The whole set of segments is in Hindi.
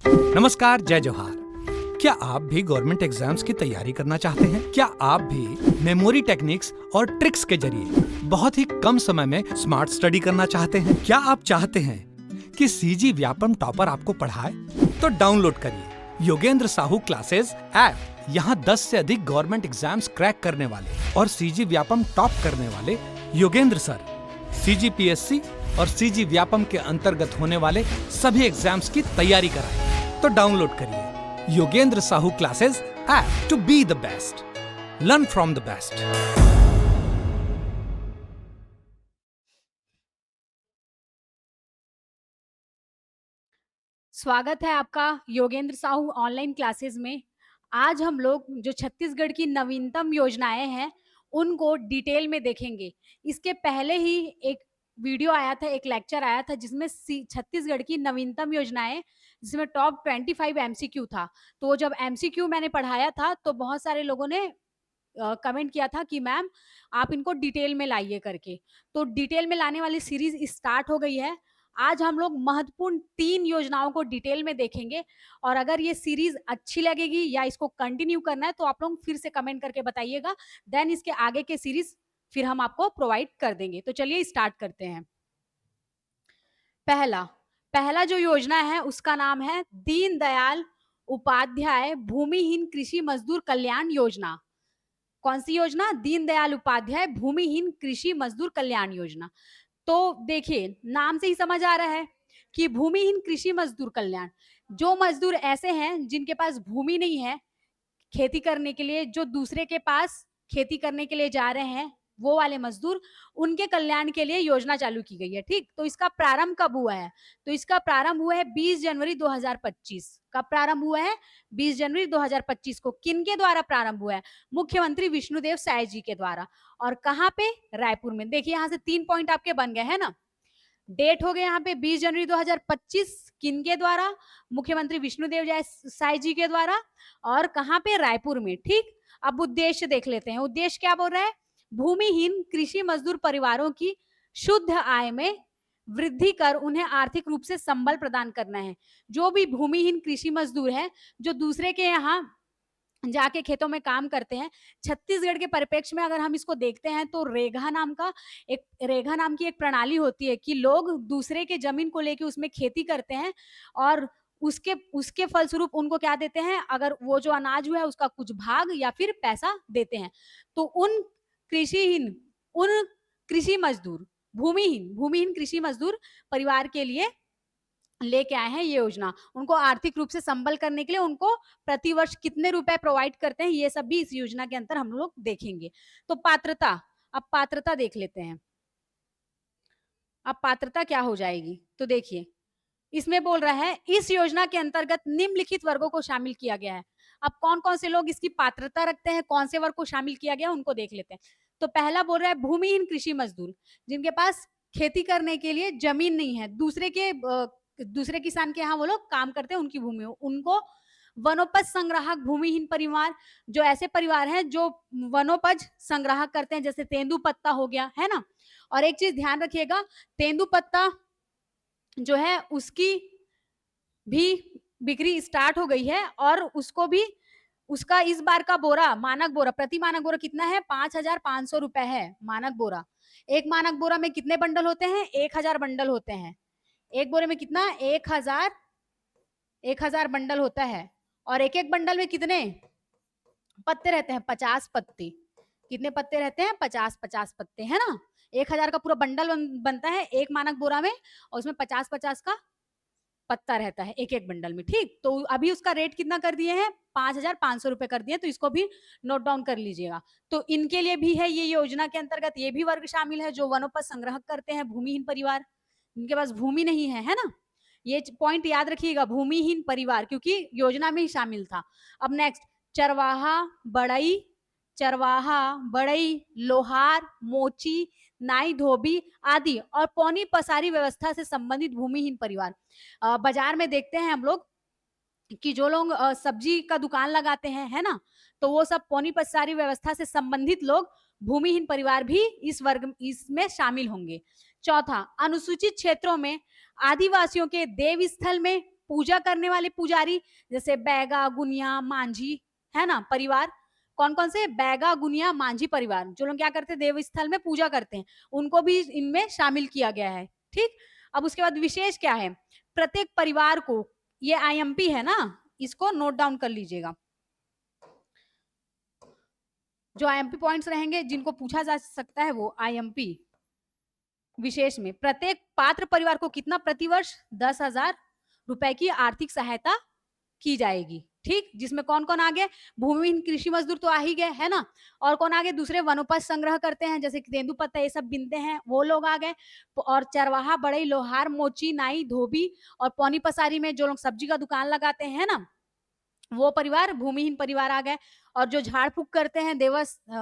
नमस्कार, जय जोहार। क्या आप भी गवर्नमेंट एग्जाम्स की तैयारी करना चाहते हैं? क्या आप भी मेमोरी टेक्निक्स और ट्रिक्स के जरिए बहुत ही कम समय में स्मार्ट स्टडी करना चाहते हैं? क्या आप चाहते हैं कि सीजी व्यापम टॉपर आपको पढ़ाए? तो डाउनलोड करिए योगेंद्र साहू क्लासेस ऐप। यहाँ 10 से अधिक गवर्नमेंट एग्जाम्स क्रैक करने वाले और सीजी व्यापम टॉप करने वाले योगेंद्र सर सीजीपीएससी और सीजी व्यापम के अंतर्गत होने वाले सभी एग्जाम्स की तैयारी कराएं। तो डाउनलोड करिए Yogendra Sahu classes app to be the best, learn from the best. स्वागत है आपका योगेंद्र साहू ऑनलाइन क्लासेस में। आज हम लोग जो छत्तीसगढ़ की नवीनतम योजनाएं हैं उनको डिटेल में देखेंगे। इसके पहले ही एक वीडियो आया था, एक लेक्चर आया था जिसमें छत्तीसगढ़ की नवीनतम योजनाएं, जिसमें टॉप 25 एमसीक्यू था। तो जब एमसीक्यू मैंने पढ़ाया था तो बहुत सारे लोगों ने कमेंट किया था कि मैम आप इनको डिटेल में लाइए करके। तो डिटेल में लाने वाली सीरीज स्टार्ट हो गई है। आज हम लोग महत्वपूर्ण 3 योजनाओं को डिटेल में देखेंगे और अगर ये सीरीज अच्छी लगेगी या इसको कंटिन्यू करना है तो आप लोग फिर से कमेंट करके बताइएगा। देन इसके आगे के सीरीज फिर हम आपको प्रोवाइड कर देंगे। तो चलिए स्टार्ट करते हैं। पहला पहला जो योजना है उसका नाम है दीनदयाल उपाध्याय भूमिहीन कृषि मजदूर कल्याण योजना। कौन सी योजना? दीनदयाल उपाध्याय भूमिहीन कृषि मजदूर कल्याण योजना। तो देखिए, नाम से ही समझ आ रहा है कि भूमिहीन कृषि मजदूर कल्याण, जो मजदूर ऐसे हैं जिनके पास भूमि नहीं है खेती करने के लिए, जो दूसरे के पास खेती करने के लिए जा रहे हैं, वो वाले मजदूर, उनके कल्याण के लिए योजना चालू की गई है। ठीक, तो इसका प्रारंभ कब हुआ है? तो इसका प्रारंभ हुआ है 20 जनवरी 2025। कब प्रारंभ हुआ है? 20 जनवरी 2025 को। किनके द्वारा प्रारंभ हुआ है? मुख्यमंत्री विष्णुदेव साय जी के द्वारा। और कहाँ पे? रायपुर में। देखिए, यहाँ से 3 पॉइंट आपके बन गए हैं ना। डेट हो गए यहाँ पे 20 जनवरी 2025, किनके द्वारा? मुख्यमंत्री विष्णुदेव साय जी के द्वारा। और कहाँ पे? रायपुर में। ठीक, अब उद्देश्य देख लेते हैं। उद्देश्य क्या बोल रहा है? भूमिहीन कृषि मजदूर परिवारों की शुद्ध आय में वृद्धि कर उन्हें आर्थिक रूप से संबल प्रदान करना है। जो भी भूमिहीन कृषि मजदूर है, जो दूसरे के यहाँ जाके खेतों में काम करते हैं, छत्तीसगढ़ के परिप्रेक्ष्य में अगर हम इसको देखते हैं तो रेगा नाम की एक प्रणाली होती है कि लोग दूसरे के जमीन को लेके उसमें खेती करते हैं और उसके उसके फलस्वरूप उनको क्या देते हैं? अगर वो जो अनाज हुआ है उसका कुछ भाग या फिर पैसा देते हैं। तो कृषिहीन उन कृषि मजदूर भूमिहीन कृषि मजदूर परिवार के लिए लेके आए हैं ये योजना। उनको आर्थिक रूप से संबल करने के लिए उनको प्रति वर्ष कितने रुपए प्रोवाइड करते हैं, ये सब भी इस योजना के अंदर हम लोग देखेंगे। तो पात्रता, अब पात्रता देख लेते हैं। अब पात्रता क्या हो जाएगी? तो देखिए, इसमें बोल रहा है इस योजना के अंतर्गत निम्नलिखित वर्गों को शामिल किया गया है। अब कौन कौन से लोग इसकी पात्रता रखते हैं, कौन से वर्ग को शामिल किया गया, उनको देख लेते हैं। तो पहला बोल रहा है भूमिहीन कृषि मजदूर, जिनके पास खेती करने के लिए जमीन नहीं है, दूसरे किसान के यहाँ वो लोग काम करते हैं, उनकी भूमि हो, उनको वनोपज संग्राहक भूमिहीन परिवार, जो ऐसे परिवार हैं जो वनोपज संग्राहक करते हैं, जैसे तेंदुपत्ता हो गया, है ना। और एक चीज ध्यान रखिएगा, तेंदुपत्ता जो है उसकी भी बिक्री स्टार्ट हो गई है और उसको भी उसका इस बार का बोरा, मानक बोरा, प्रति मानक बोरा कितना है? 5,500 रुपए है मानक बोरा। एक मानक बोरा में कितने बंडल होते हैं? 1,000 बंडल होते हैं। एक बोरे में कितना? 1,000 बंडल होता है। और एक एक बंडल में कितने पत्ते रहते हैं? 50 पत्ते। कितने पत्ते रहते हैं? 50 पत्ते, है ना। 1,000 का पूरा बंडल बनता है एक मानक बोरा में और उसमें 50 का पत्ता रहता है एक एक बंडल में। ठीक, तो अभी उसका रेट कितना कर दिए हैं? 5,500 रुपए कर दिए, तो इसको भी नोट डाउन कर लीजिएगा। तो इनके लिए भी है ये योजना के अंतर्गत, ये भी वर्ग शामिल है जो वनोपज संग्रह करते हैं, भूमिहीन परिवार, इनके पास भूमि नहीं है ना। ये पॉइंट याद रखिएगा, भूमिहीन परिवार, क्योंकि योजना में ही शामिल था। अब नेक्स्ट, चरवाहा बढ़ई, लोहार, मोची, नाई धोबी आदि और पौनी पसारी व्यवस्था से संबंधित भूमिहीन परिवार। बाजार में देखते हैं हम लोग कि जो लोग सब्जी का दुकान लगाते हैं, है ना, तो वो सब पौनी पसारी व्यवस्था से संबंधित लोग, भूमिहीन परिवार भी इसमें शामिल होंगे। चौथा, अनुसूचित क्षेत्रों में आदिवासियों के देव स्थल में पूजा करने वाले पुजारी, जैसे बैगा, गुनिया, मांझी, है ना परिवार। कौन कौन से? बैगा, गुनिया, मांझी परिवार, जो लोग क्या करते हैं देव स्थल में पूजा करते हैं, उनको भी इनमें शामिल किया गया है। ठीक, अब उसके बाद विशेष क्या है? प्रत्येक परिवार को, ये आईएमपी है ना, इसको नोट डाउन कर लीजिएगा। जो आईएमपी पॉइंट्स रहेंगे जिनको पूछा जा सकता है वो आईएमपी विशेष में, प्रत्येक पात्र परिवार को कितना प्रतिवर्ष 10,000 रुपए की आर्थिक सहायता की जाएगी। ठीक, जिसमें कौन कौन आ गए? भूमिहीन कृषि मजदूर तो आ ही गए, है ना, और कौन आ गए? दूसरे वनोपज संग्रह करते हैं, जैसे तेंदुपत्ता ये सब बिनते हैं, वो लोग आ गए। और चरवाहा, बढ़ई, लोहार, मोची, नाई, धोबी और पौनी पसारी में जो लोग सब्जी का दुकान लगाते हैं ना, वो परिवार भूमिहीन परिवार आ गए। और जो झाड़ फूक करते हैं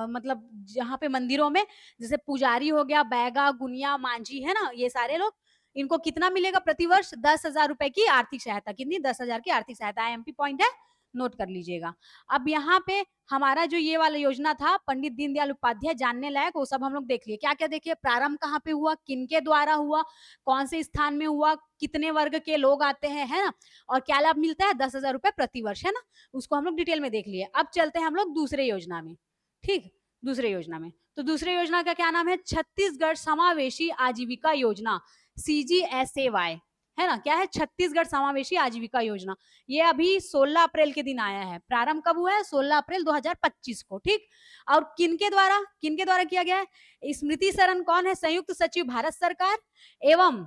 मतलब जहाँ पे मंदिरों में, जैसे पुजारी हो गया, बैगा, गुनिया, मांझी, है ना, ये सारे लोग, इनको कितना मिलेगा प्रतिवर्ष? 10,000 रुपए की आर्थिक सहायता। कितनी? 10,000 की आर्थिक सहायता। आईएमपी पॉइंट है, नोट कर लीजिएगा। अब यहाँ पे हमारा जो ये वाला योजना था पंडित दीनदयाल उपाध्याय, जानने लायक, वो सब हम लोग देख लिए। क्या क्या देखिए? प्रारंभ कहाँ पे हुआ, किनके द्वारा हुआ, कौन से स्थान में हुआ, कितने वर्ग के लोग आते हैं, है ना, और क्या लाभ मिलता है? 10,000 रुपए प्रतिवर्ष, है ना, उसको हम लोग डिटेल में देख लिए। अब चलते हैं हम लोग दूसरे योजना में। ठीक, दूसरे योजना में, तो दूसरे योजना का क्या नाम है? छत्तीसगढ़ समावेशी आजीविका योजना, CGSAY, है ना। क्या है? छत्तीसगढ़ समावेशी आजीविका योजना। ये अभी 16 अप्रैल के दिन आया है। प्रारंभ कब हुआ है? 16 अप्रैल 2025 को। ठीक, और किनके द्वारा किया गया है? स्मृति शरण कौन है? संयुक्त सचिव भारत सरकार, एवं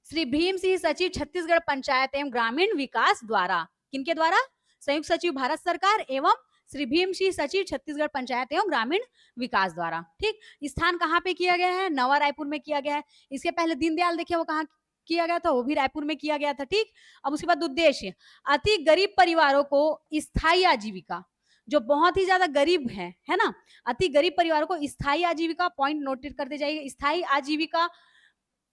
श्री भीम सिंह सचिव छत्तीसगढ़ पंचायत एवं ग्रामीण विकास द्वारा। किनके द्वारा? संयुक्त सचिव भारत सरकार एवं श्री भीम सिंह सचिव छत्तीसगढ़ पंचायत एवं ग्रामीण विकास द्वारा। ठीक, स्थान कहाँ पे किया गया है? नवा रायपुर में किया गया है। इसके पहले दीनदयाल देखिए वो कहाँ किया गया था? वो भी रायपुर में किया गया था। ठीक, अब उसके बाद उद्देश्य, अति गरीब परिवारों को स्थायी आजीविका, जो बहुत ही ज्यादा गरीब है ना, अति गरीब परिवारों को स्थायी आजीविका, पॉइंट नोटेट करते जाइए, स्थायी आजीविका,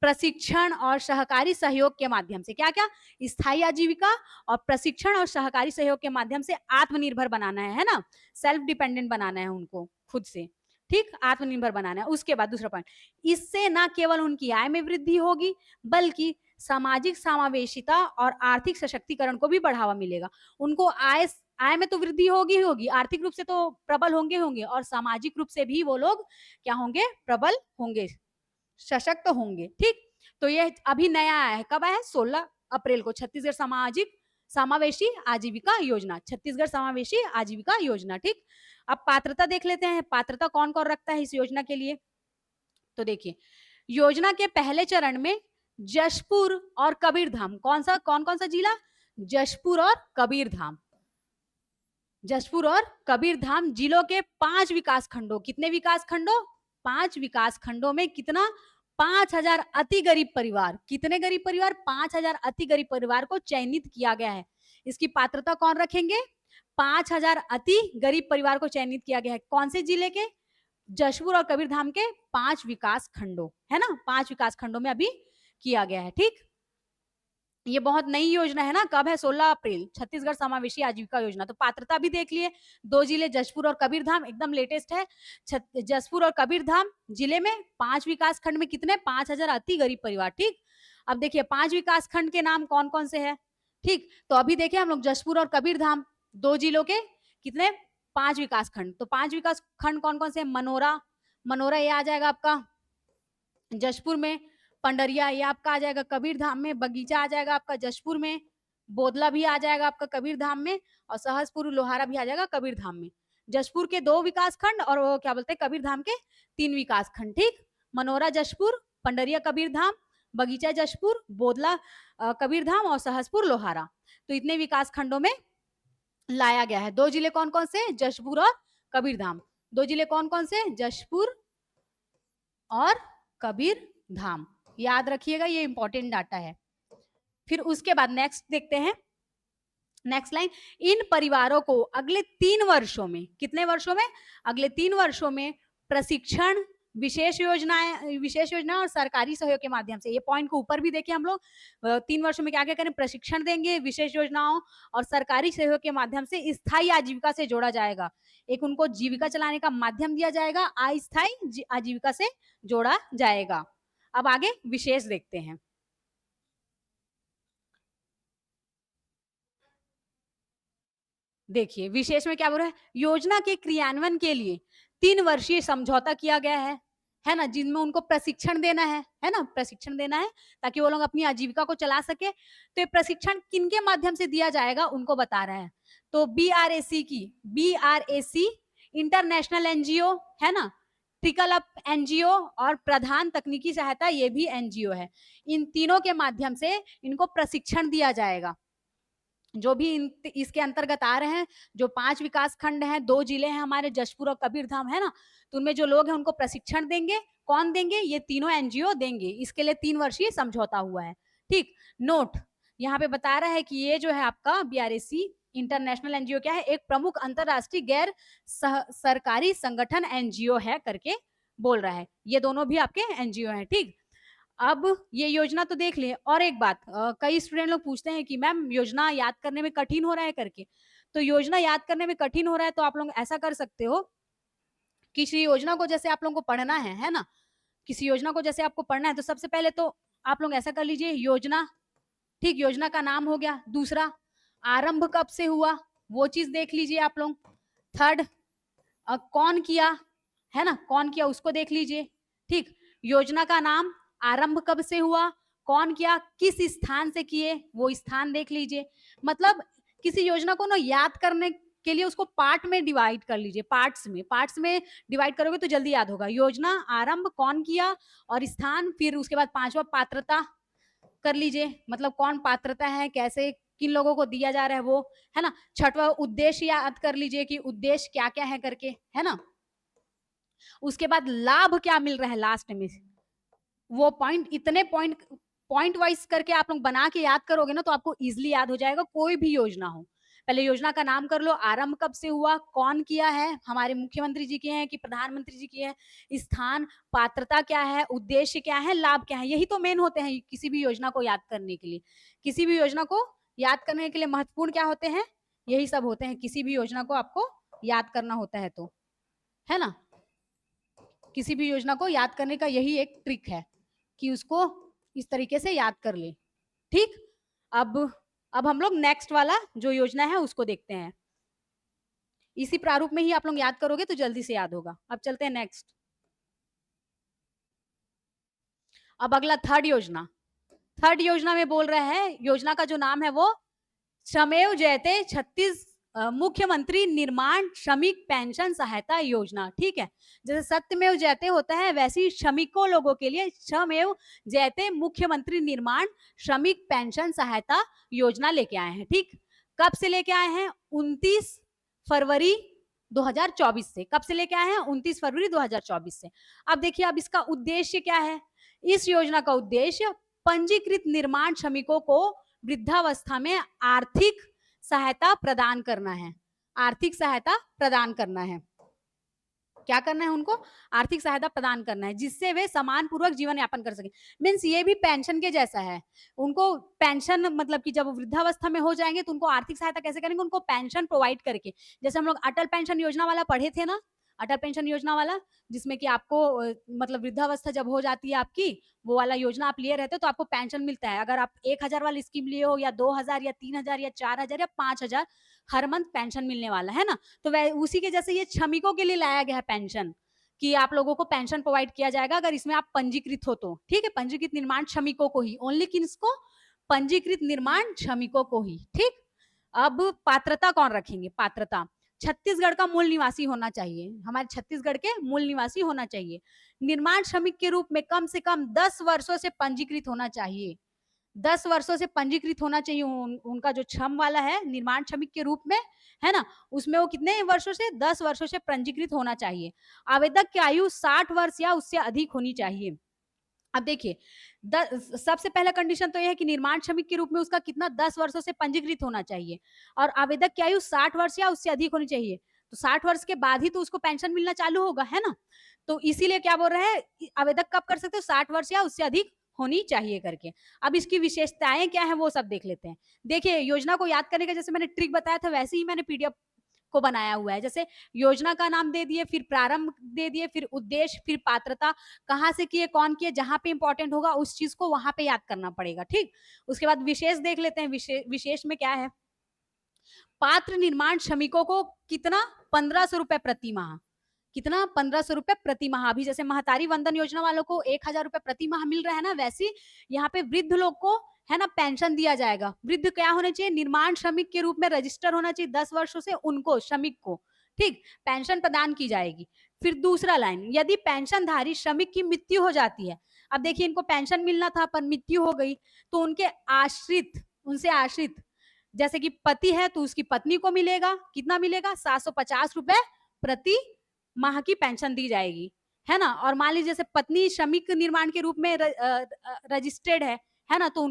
प्रशिक्षण और सहकारी सहयोग के माध्यम से। क्या क्या? स्थायी आजीविका और प्रशिक्षण और सहकारी सहयोग के माध्यम से आत्मनिर्भर बनाना है ना, सेल्फ डिपेंडेंट बनाना है उनको खुद से। ठीक, आत्मनिर्भर बनाना है। उसके बाद दूसरा पॉइंट, इससे न केवल उनकी आय में वृद्धि होगी बल्कि सामाजिक समावेशिता और आर्थिक सशक्तिकरण को भी बढ़ावा मिलेगा। उनको आय में तो वृद्धि होगी ही होगी, आर्थिक रूप से तो प्रबल होंगे और सामाजिक रूप से भी वो लोग क्या होंगे? प्रबल होंगे, सशक्त होंगे। ठीक, तो ये अभी नया आया है। कब आया है? 16 अप्रैल को। छत्तीसगढ़ समावेशी आजीविका योजना, छत्तीसगढ़ समावेशी आजीविका योजना। ठीक, अब पात्रता देख लेते हैं, पात्रता कौन कौन रखता है इस योजना के लिए। तो देखिए, योजना के पहले चरण में जशपुर और कबीरधाम, कौन कौन सा जिला? जशपुर और कबीरधाम, जशपुर और कबीरधाम जिलों के 5 विकास खंडों, कितने विकास खंडों? 5 विकास खंडों में कितना? 5,000 अति गरीब परिवार। कितने गरीब परिवार? 5,000 अति गरीब परिवार को चयनित किया गया है। इसकी पात्रता कौन रखेंगे? 5,000 अति गरीब परिवार को चयनित किया गया है। कौन से जिले के? जशपुर और कबीरधाम के 5 विकास खंडों, है ना, 5 विकास खंडों में अभी किया गया है। ठीक, ये बहुत नई योजना है ना। कब है? 16 अप्रैल, छत्तीसगढ़ समावेशी आजीविका योजना। तो पात्रता भी देख लिए, 2 जिले जशपुर और कबीरधाम, एकदम लेटेस्ट है। जशपुर और कबीरधाम जिले में 5 विकास खंड में कितने? 5,000 अति गरीब परिवार। ठीक, अब देखिए 5 विकास खंड के नाम कौन कौन से है। ठीक, तो अभी देखिए हम लोग जशपुर और कबीरधाम 2 जिलों के कितने? 5 विकास खंड। तो 5 विकास खंड कौन कौन से? मनोरा ये आ जाएगा आपका जशपुर में, पंडरिया ये आपका आ जाएगा कबीरधाम में, बगीचा आ जाएगा आपका जशपुर में, बोदला भी आ जाएगा आपका कबीरधाम में, और सहसपुर लोहारा भी आ जाएगा कबीरधाम में। जशपुर के 2 विकास खंड और वो क्या बोलते हैं कबीरधाम के 3 विकास खंड। ठीक, मनोरा जशपुर, पंडरिया कबीरधाम, बगीचा जशपुर, बोदला कबीरधाम और सहसपुर लोहारा। तो इतने विकास खंडों में लाया गया है। 2 जिले कौन कौन से? जशपुर और कबीरधाम। 2 जिले कौन कौन से? जशपुर और कबीरधाम। याद रखिएगा, ये इंपॉर्टेंट डाटा है। फिर उसके बाद नेक्स्ट देखते हैं, नेक्स्ट लाइन, इन परिवारों को अगले 3 वर्षों में, कितने वर्षों में? अगले 3 वर्षों में प्रशिक्षण, विशेष योजना और सरकारी सहयोग के माध्यम से। ये पॉइंट को ऊपर भी देखिए हम लोग, 3 वर्षों में क्या क्या करें? प्रशिक्षण देंगे, विशेष योजनाओं और सरकारी सहयोग के माध्यम से स्थायी आजीविका से जोड़ा जाएगा। एक उनको जीविका चलाने का माध्यम दिया जाएगा, अस्थायी आजीविका से जोड़ा जाएगा। अब आगे विशेष देखते हैं। देखिए विशेष में क्या बोल रहा है, योजना के क्रियान्वयन के लिए 3 वर्षीय समझौता किया गया है ना? जिनमें उनको प्रशिक्षण देना है ना? प्रशिक्षण देना है ताकि वो लोग अपनी आजीविका को चला सके। तो ये प्रशिक्षण किनके माध्यम से दिया जाएगा उनको बता रहा है। तो बीआरएसी इंटरनेशनल एनजीओ है ना? ट्रिकल अप एनजीओ और प्रधान तकनीकी सहायता ये भी एनजीओ है। इन तीनों के माध्यम से इनको प्रशिक्षण दिया जाएगा। जो भी इसके अंतर्गत आ रहे हैं, जो 5 विकास खंड हैं, 2 जिले हैं हमारे जशपुर और कबीरधाम, है ना? तो उनमें जो लोग हैं उनको प्रशिक्षण देंगे। कौन देंगे? ये तीनों एनजीओ देंगे। इसके लिए 3 वर्षीय समझौता हुआ है। ठीक? नोट यहाँ पे बता रहा है कि ये जो है आपका बीआरएसी इंटरनेशनल एनजीओ क्या है? एक प्रमुख अंतरराष्ट्रीय गैर सरकारी संगठन एनजीओ है करके बोल रहा है। ये दोनों भी आपके एनजीओ हैं। ठीक? अब ये योजना तो देख लिए। और एक बात, कई स्टूडेंट लोग पूछते हैं कि मैम योजना याद करने में कठिन हो रहा है करके। तो योजना याद करने में कठिन हो रहा है तो आप लोग ऐसा कर सकते हो, किसी योजना को जैसे आप लोगों को पढ़ना है ना? किसी योजना को जैसे आपको पढ़ना है तो सबसे पहले तो आप लोग ऐसा कर लीजिए, योजना, ठीक, योजना का नाम हो गया। दूसरा, आरंभ कब से हुआ वो चीज देख लीजिए आप लोग। थर्ड, कौन किया, है ना? कौन किया उसको देख लीजिए। ठीक, योजना का नाम, आरंभ कब से हुआ, कौन किया, किस स्थान से किए, वो स्थान देख लीजिए। मतलब किसी योजना को ना याद करने के लिए उसको पार्ट में डिवाइड कर लीजिए, पार्ट्स में डिवाइड करोगे तो जल्दी याद होगा। योजना, आरंभ, कौन किया और स्थान, फिर उसके बाद 5वां पात्रता कर लीजिए, मतलब कौन पात्रता है, कैसे, किन लोगों को दिया जा रहा है वो, है ना? 6वां उद्देश्य याद कर लीजिए कि उद्देश्य क्या-क्या है करके, है ना? उसके बाद लाभ क्या मिल रहा है लास्ट में, वो पॉइंट, इतने पॉइंट वाइज करके आप लोग बना के याद करोगे ना तो आपको इजीली याद हो जाएगा, कोई भी योजना हो। पहले योजना का नाम कर लो, आरंभ कब से हुआ, कौन किया है, हमारे मुख्यमंत्री जी किए हैं कि प्रधानमंत्री जी किए हैं, स्थान, पात्रता क्या है, उद्देश्य क्या है, लाभ क्या है। यही तो मेन होते हैं किसी भी योजना को याद करने के लिए। किसी भी योजना को याद करने के लिए महत्वपूर्ण क्या होते हैं, यही सब होते हैं। किसी भी योजना को आपको याद करना होता है तो, है ना? किसी भी योजना को याद करने का यही एक ट्रिक है कि उसको इस तरीके से याद कर ले। ठीक? अब हम लोग नेक्स्ट वाला जो योजना है उसको देखते हैं। इसी प्रारूप में ही आप लोग याद करोगे तो जल्दी से याद होगा। अब चलते हैं नेक्स्ट। अब अगला थर्ड योजना में बोल रहा है, योजना का जो नाम है वो श्रमेव जयते मुख्यमंत्री निर्माण श्रमिक पेंशन सहायता योजना। ठीक है, जैसे सत्यमेव जयते होता है वैसे ही श्रमिकों लोगों के लिए श्रमेव जयते मुख्यमंत्री निर्माण श्रमिक पेंशन सहायता योजना लेके आए हैं। ठीक, कब से लेके आए हैं? 29 फरवरी 2024 से। कब से लेके आए हैं? 29 फरवरी 2024 से। अब देखिए, अब इसका उद्देश्य क्या है? इस योजना का उद्देश्य पंजीकृत निर्माण श्रमिकों को वृद्धावस्था में आर्थिक सहायता प्रदान करना है। आर्थिक सहायता प्रदान करना है। क्या करना है उनको? आर्थिक सहायता प्रदान करना है जिससे वे सम्मान पूर्वक जीवन यापन कर सके। मीन्स ये भी पेंशन के जैसा है। उनको पेंशन, मतलब कि जब वृद्धावस्था में हो जाएंगे तो उनको आर्थिक सहायता कैसे करेंगे? उनको पेंशन प्रोवाइड करके। जैसे हम लोग अटल पेंशन योजना वाला पढ़े थे ना, अटल पेंशन योजना वाला, जिसमें कि आपको मतलब वृद्धावस्था जब हो जाती है आपकी, वो वाला योजना आप लिए रहते हो तो आपको पेंशन मिलता है। अगर आप 1000 वाली स्कीम लिए हो या 2000 या 3000 या 4000 या 5000 हर मंथ पेंशन मिलने वाला है ना। तो वह उसी के जैसे ये श्रमिकों के लिए लाया गया है पेंशन, कि आप लोगों को पेंशन प्रोवाइड किया जाएगा अगर इसमें आप पंजीकृत हो तो। ठीक है, पंजीकृत निर्माण श्रमिकों को ही, ओनली किसको? पंजीकृत निर्माण श्रमिकों को ही। ठीक, अब पात्रता कौन रखेंगे? पात्रता छत्तीसगढ़ का मूल निवासी होना चाहिए, हमारे छत्तीसगढ़ के मूल निवासी होना चाहिए। निर्माण श्रमिक के रूप में कम से कम 10 वर्षों से पंजीकृत होना चाहिए। 10 वर्षों से पंजीकृत होना चाहिए। उनका जो श्रम वाला है निर्माण श्रमिक के रूप में, है ना, उसमें वो कितने वर्षों से? 10 वर्षों से पंजीकृत होना चाहिए। आवेदक की आयु 60 वर्ष या उससे अधिक होनी चाहिए। अब देखिए, सबसे पहला कंडीशन तो यह है कि निर्माण श्रमिक के रूप में उसका कितना? 10 वर्षों से पंजीकृत होना चाहिए और आवेदक की आयु 60 वर्ष या उससे अधिक होनी चाहिए। तो 60 वर्ष के बाद ही तो उसको पेंशन मिलना चालू होगा, है ना? तो इसीलिए क्या बोल रहा है, आवेदक कब कर सकते हो? 60 वर्ष या उससे अधिक होनी चाहिए करके। अब इसकी विशेषताएं क्या है वो सब देख लेते हैं। देखिए, योजना को याद करने का जैसे मैंने ट्रिक बताया था वैसे ही मैंने पीडीएफ को बनाया हुआ है। जैसे योजना का नाम दे दिए, फिर प्रारंभ दे दिए, फिर उद्देश्य, फिर पात्रता, कहाँ से किए, कौन किए, जहां पे इंपॉर्टेंट होगा उस चीज को वहां पे याद करना पड़ेगा। ठीक, उसके बाद विशेष देख लेते हैं। विशेष में क्या है? पात्र निर्माण श्रमिकों को कितना 1500 रुपए प्रति माह, कितना 1500 रुपए प्रति माह। अभी जैसे महतारी वंदन योजना वालों को 1000 रुपए प्रति माह मिल रहा है ना, वैसे यहाँ पे वृद्ध लोग को है ना पेंशन दिया जाएगा। वृद्ध क्या होने चाहिए, निर्माण श्रमिक के रूप में रजिस्टर होना चाहिए 10 वर्षों से, उनको श्रमिक को ठीक पेंशन प्रदान की जाएगी। फिर दूसरा लाइन, यदि पेंशनधारी श्रमिक की मृत्यु हो जाती है, अब देखिए इनको पेंशन मिलना था पर मृत्यु हो गई, तो उनके आश्रित, उनसे आश्रित जैसे कि पति है तो उसकी पत्नी को मिलेगा, कितना मिलेगा 750 रुपए प्रति माह की पेंशन दी जाएगी, है ना। और मान लीजिए जैसे पत्नी श्रमिक निर्माण के रूप में रजिस्टर्ड है ना, तो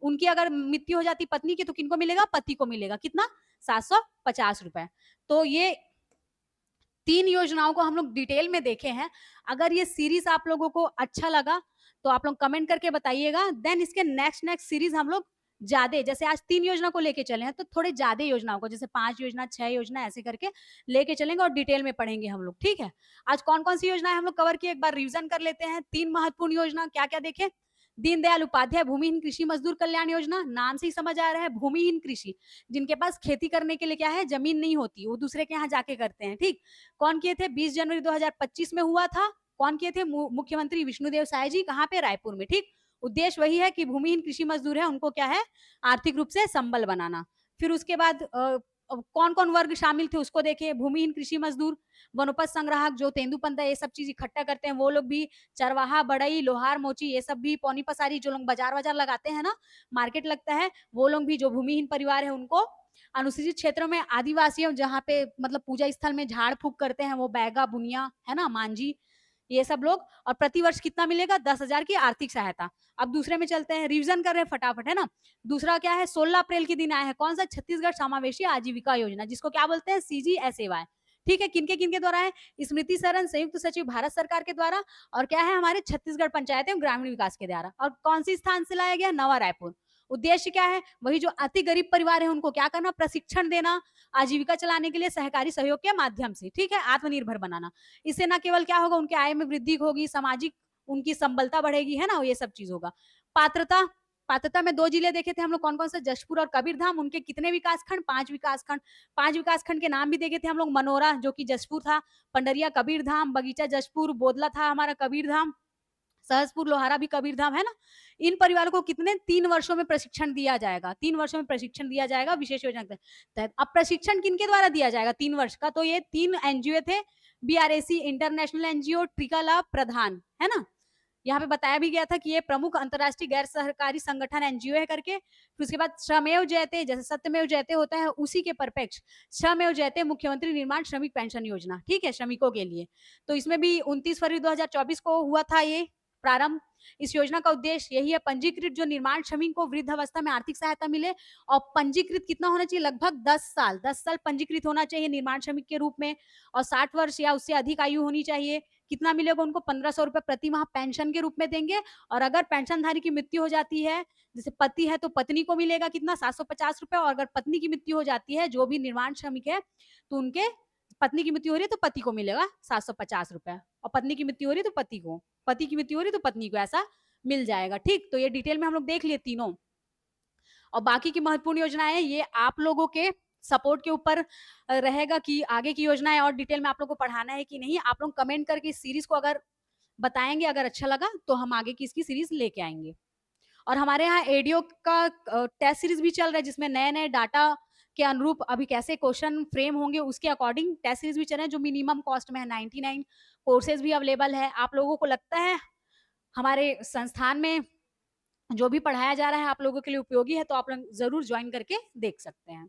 उनकी अगर मृत्यु हो जाती पत्नी की तो किनको मिलेगा, पति को मिलेगा, कितना 750 रुपए। तो ये 3 योजनाओं को हम लोग डिटेल में देखे हैं। अगर ये सीरीज आप लोगों को अच्छा लगा तो आप लोग कमेंट करके बताइएगा। देन इसके नेक्स्ट सीरीज हम लोग ज्यादा, जैसे आज 3 योजना को लेके चले हैं तो थोड़े ज्यादा योजनाओं को, जैसे 5 योजना 6 योजना ऐसे करके लेके चलेंगे और डिटेल में पढ़ेंगे हम लोग, ठीक है। आज कौन कौन सी योजनाएं हम लोग कवर किए, एक बार रिवीजन कर लेते हैं। 3 महत्वपूर्ण योजना क्या क्या देखे, दीनदयाल उपाध्याय भूमिहीन कृषि मजदूर कल्याण योजना, नाम से ही समझ आ रहा है भूमिहीन कृषि, जिनके पास खेती करने के लिए क्या है, जमीन नहीं होती, वो दूसरे के यहाँ जाके करते हैं, ठीक। कौन किए थे, 20 जनवरी 2025 में हुआ था। कौन किए थे, मुख्यमंत्री विष्णुदेव साय जी, कहाँ पे, रायपुर में, ठीक। उद्देश्य वही है कि भूमिहीन कृषि मजदूर है उनको क्या है, आर्थिक रूप से संबल बनाना। फिर उसके बाद कौन कौन वर्ग शामिल थे उसको देखे, भूमिहीन कृषि मजदूर, वनोपज संग्राहक जो तेंदुपत्ता ये सब चीज इकट्ठा करते हैं वो लोग भी, चरवाहा, बढ़ई, लोहार, मोची ये सब भी, पौनी पसारी जो लोग बाजार बाजार लगाते हैं ना, मार्केट लगता है, वो लोग भी जो भूमिहीन परिवार है उनको। अनुसूचित क्षेत्रों में आदिवासियों जहाँ पे मतलब पूजा स्थल में झाड़ फूक करते हैं वो बैगा, बुनिया है ना, मांझी, ये सब लोग। और प्रतिवर्ष कितना मिलेगा, 10,000 की आर्थिक सहायता। अब दूसरे में चलते हैं, रिवीजन कर रहे हैं फटाफट, है ना। दूसरा क्या है, 16 अप्रैल के दिन आया है, कौन सा, छत्तीसगढ़ समावेशी आजीविका योजना, जिसको क्या बोलते हैं, CGSAY, ठीक है। किनके किनके द्वारा है, स्मृति सरन, संयुक्त सचिव भारत सरकार के द्वारा, और क्या है हमारे छत्तीसगढ़ पंचायत एवं ग्रामीण विकास के द्वारा। और कौन सी स्थान से लाया गया, नवा रायपुर। उद्देश्य क्या है, वही जो अति गरीब परिवार है उनको क्या करना, प्रशिक्षण देना, आजीविका चलाने के लिए सहकारी सहयोग के माध्यम से, ठीक है, आत्मनिर्भर बनाना। इससे न केवल क्या होगा, उनके आय में वृद्धि होगी, सामाजिक उनकी संबलता बढ़ेगी, है ना, ये सब चीज होगा। पात्रता, पात्रता में 2 जिले देखे थे हम लोग, कौन कौन से, जशपुर और कबीरधाम। उनके कितने विकासखंड, 5 विकासखंड। 5 विकासखंड के नाम भी देखे थे हम लोग, मनोरा जो कि जशपुर था, पंडरिया कबीरधाम, बगीचा जशपुर, बोदला था हमारा कबीरधाम, सहसपुर लोहारा भी कबीरधाम, है ना। इन परिवारों को कितने, 3 वर्षों में प्रशिक्षण दिया जाएगा, 3 वर्षों में प्रशिक्षण दिया जाएगा विशेष योजना के तहत। अब प्रशिक्षण किनके द्वारा दिया जाएगा 3 वर्ष का, तो ये 3 एनजीओ थे, BRAC इंटरनेशनल एनजीओ, ट्रिकला, प्रधान, है ना। यहाँ पे बताया भी गया था कि ये प्रमुख अंतरराष्ट्रीय गैर सरकारी संगठन एनजीओ है करके। फिर उसके बाद श्रमेव जयते, जैसे सत्यमेव जयते होता है उसी के परपेक्ष श्रमेव जयते मुख्यमंत्री निर्माण श्रमिक पेंशन योजना, ठीक है, श्रमिकों के लिए। तो इसमें भी 29 फरवरी 2024 को हुआ था ये प्रारंभ। इस योजना का उद्देश्य यही है, पंजीकृत जो निर्माण श्रमिक को वृद्ध अवस्था में आर्थिक सहायता मिले। और पंजीकृत कितना होना चाहिए, लगभग 10 साल पंजीकृत होना चाहिए निर्माण श्रमिक के रूप में, और 60 वर्ष या उससे अधिक आयु होनी चाहिए। कितना मिलेगा उनको, 1500 रुपए प्रति माह पेंशन के रूप में देंगे। और अगर पेंशनधारी की मृत्यु हो जाती है, जैसे पति है तो पत्नी को मिलेगा कितना, 750 रुपए। और अगर पत्नी की मृत्यु हो जाती है, जो भी निर्माण श्रमिक है, तो उनके पत्नी की मृत्यु हो रही है तो पति को मिलेगा 750 रुपए, और पत्नी की मृत्यु हो रही है तो पति को, पति की मृत्यु हो रही है तो पत्नी को, ऐसा मिल जाएगा, ठीक। तो ये डिटेल में हम लोग देख लिए तीनों। और बाकी की महत्वपूर्ण योजनाएं ये आप लोगों के सपोर्ट के ऊपर रहेगा कि आगे की योजनाएं और डिटेल में आप लोगों को पढ़ाना है कि नहीं। आप लोग कमेंट करके इस सीरीज को अगर बताएंगे, अगर अच्छा लगा तो हम आगे की इसकी सीरीज लेके आएंगे। और हमारे यहाँ एडियो का टेस्ट सीरीज भी चल रहा है, जिसमें नए नए डाटा के अनुरूप अभी कैसे क्वेश्चन फ्रेम होंगे उसके अकॉर्डिंग टेस्ट सीरीज भी चल रहे हैं, जो मिनिमम कॉस्ट में है। 99 कोर्सेज भी अवेलेबल है। आप लोगों को लगता है हमारे संस्थान में जो भी पढ़ाया जा रहा है आप लोगों के लिए उपयोगी है, तो आप लोग जरूर ज्वाइन करके देख सकते हैं।